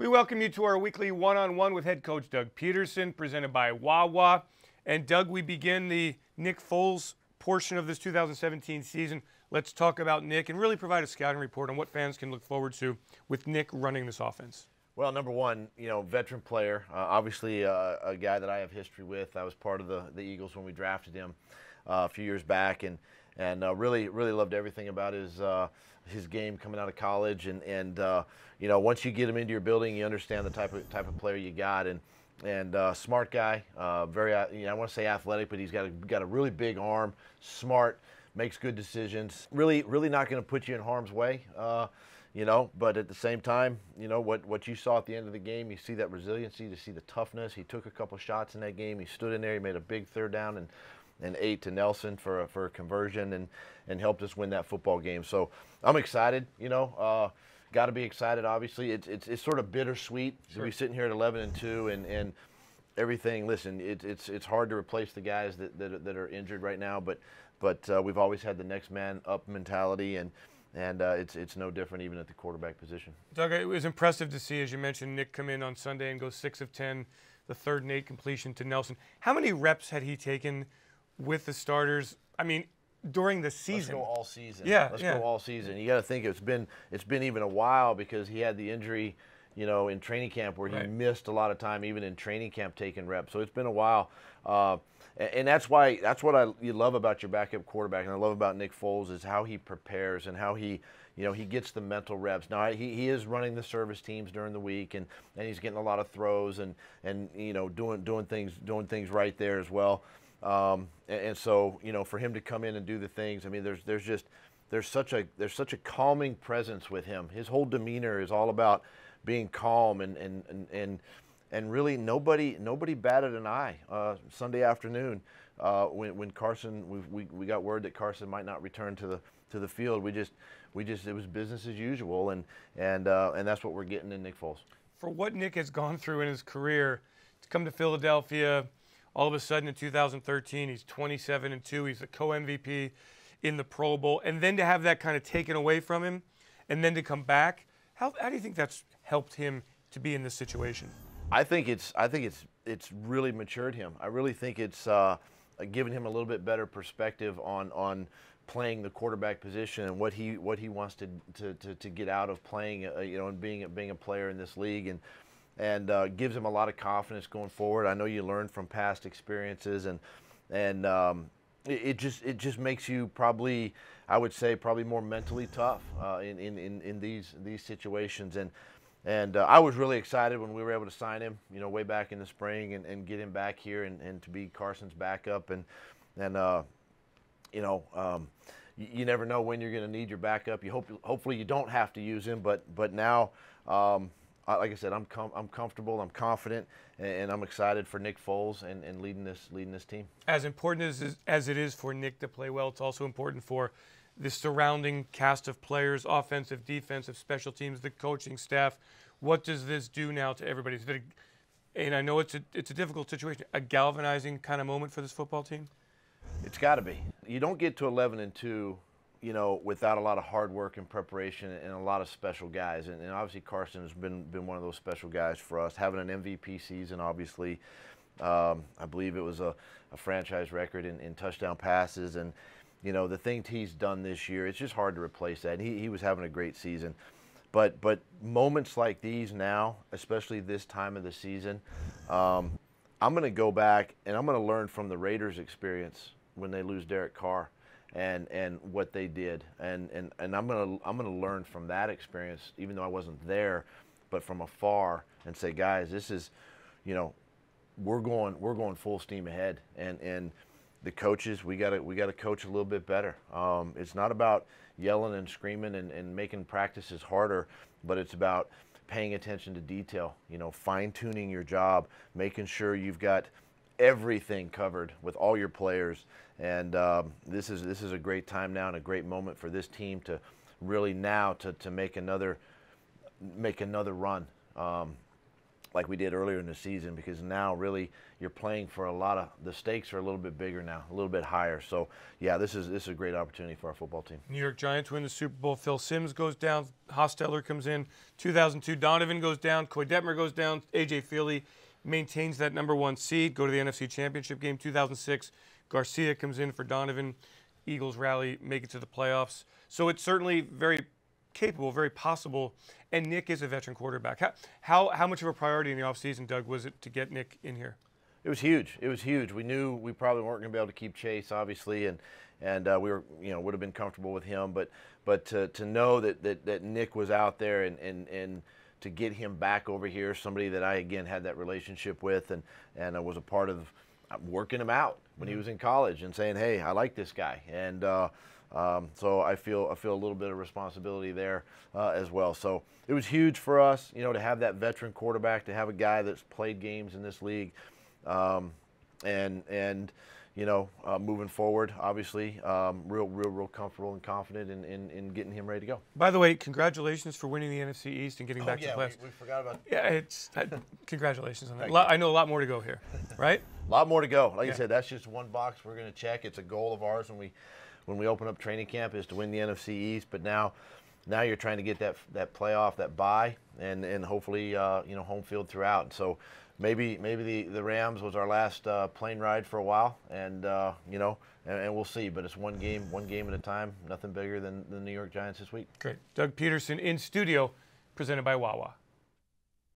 We welcome you to our weekly one-on-one with head coach Doug Pederson, presented by Wawa. And Doug, we begin the Nick Foles portion of this 2017 season. Let's talk about Nick and really provide a scouting report on what fans can look forward to with Nick running this offense. Well, number one, veteran player, obviously a guy that I have history with. I was part of the Eagles when we drafted him a few years back, and really loved everything about his game coming out of college. And once you get him into your building, you understand the type of player you got. And smart guy, very I want to say athletic, but he's got a really big arm, smart, makes good decisions. Really not going to put you in harm's way. But at the same time, what you saw at the end of the game, you see that resiliency, you see the toughness. He took a couple shots in that game. He stood in there. He made a big third down and 8 to Nelson for a conversion and helped us win that football game. So I'm excited. Got to be excited. Obviously, it's sort of bittersweet to be sitting here at 11-2 and everything. Listen, it's hard to replace the guys that are injured right now, but we've always had the next man up mentality and it's no different even at the quarterback position. Doug, it was impressive to see, as you mentioned, Nick come in on Sunday and go 6 of 10, the third and 8 completion to Nelson. How many reps had he taken with the starters? I mean, during the season. Let's go all season. Let's go all season. You got to think it's been even a while because he had the injury, in training camp where he missed a lot of time even in training camp taking reps. So it's been a while. And that's what you love about your backup quarterback, and I love about Nick Foles is how he prepares and how he gets the mental reps. Now he is running the service teams during the week, and he's getting a lot of throws and doing things right there as well. And so for him to come in and do the things, I mean, there's such a calming presence with him. His whole demeanor is all about being calm and really nobody batted an eye Sunday afternoon when Carson we got word that Carson might not return to the field. It was business as usual, and that's what we're getting in Nick Foles. For what Nick has gone through in his career, to come to Philadelphia, all of a sudden in 2013 he's 27-2, he's the co-MVP in the Pro Bowl, and then to have that kind of taken away from him, and then to come back, how do you think that's helped him to be in this situation? I think it's really matured him. I really think it's given him a little bit better perspective on playing the quarterback position and what he wants to get out of playing, and being a player in this league, and gives him a lot of confidence going forward. I know you learn from past experiences, and it just makes you probably, I would say, probably more mentally tough in these situations. And I was really excited when we were able to sign him, way back in the spring and get him back here and to be Carson's backup. And you never know when you're going to need your backup. Hopefully you don't have to use him, but now, like I said, I'm comfortable, I'm confident, and I'm excited for Nick Foles and leading this team. As important as it is for Nick to play well, it's also important for the surrounding cast of players, offensive, defensive, special teams, the coaching staff. What does this do now to everybody? And I know it's a difficult situation, a galvanizing kind of moment for this football team? It's got to be. You don't get to 11-2, without a lot of hard work and preparation and a lot of special guys. And obviously Carson has been one of those special guys for us. Having an MVP season, obviously, I believe it was a franchise record in touchdown passes. And the things he's done this year, it's just hard to replace that. He was having a great season. But moments like these now, especially this time of the season, I'm going to go back and I'm going to learn from the Raiders' experience when they lose Derek Carr and what they did. And I'm going to learn from that experience, even though I wasn't there, but from afar, and say, guys, this is, we're going full steam ahead. And the coaches, we got to coach a little bit better. It's not about yelling and screaming and making practices harder, but it's about paying attention to detail, fine-tuning your job, making sure you've got everything covered with all your players. And this is a great time now and a great moment for this team to really now to make another run. like we did earlier in the season, because now really you're playing for a lot of, the stakes are a little bit bigger now, a little bit higher. So yeah, this is a great opportunity for our football team. New York Giants win the Super Bowl. Phil Simms goes down. Hostetler comes in. 2002, Donovan goes down. Coy Detmer goes down. A.J. Feely maintains that #1 seed. Go to the NFC Championship game. 2006, Garcia comes in for Donovan. Eagles rally, make it to the playoffs. So it's certainly very capable, very possible. And Nick is a veteran quarterback. How much of a priority in the offseason, Doug, was it to get Nick in here? It was huge. It was huge. We knew we probably weren't going to be able to keep Chase, obviously, and we were, would have been comfortable with him. But to know that Nick was out there and to get him back over here, somebody that I again had that relationship with and was a part of working him out when he was in college and saying, hey, I like this guy, and so I feel a little bit of responsibility there as well. So it was huge for us, to have that veteran quarterback, to have a guy that's played games in this league, moving forward, obviously, real comfortable and confident in getting him ready to go. By the way, congratulations for winning the NFC East and getting back to the playoffs. We forgot about. Yeah, congratulations on that. I know a lot more to go here, right? A lot more to go. Like I said, that's just one box we're going to check. It's a goal of ours when we open up training camp, is to win the NFC East. But now you're trying to get that playoff, that bye, and hopefully home field throughout. And so maybe the Rams was our last plane ride for a while, and we'll see. But it's one game at a time. Nothing bigger than the New York Giants this week. Great. Doug Pederson in studio, presented by Wawa.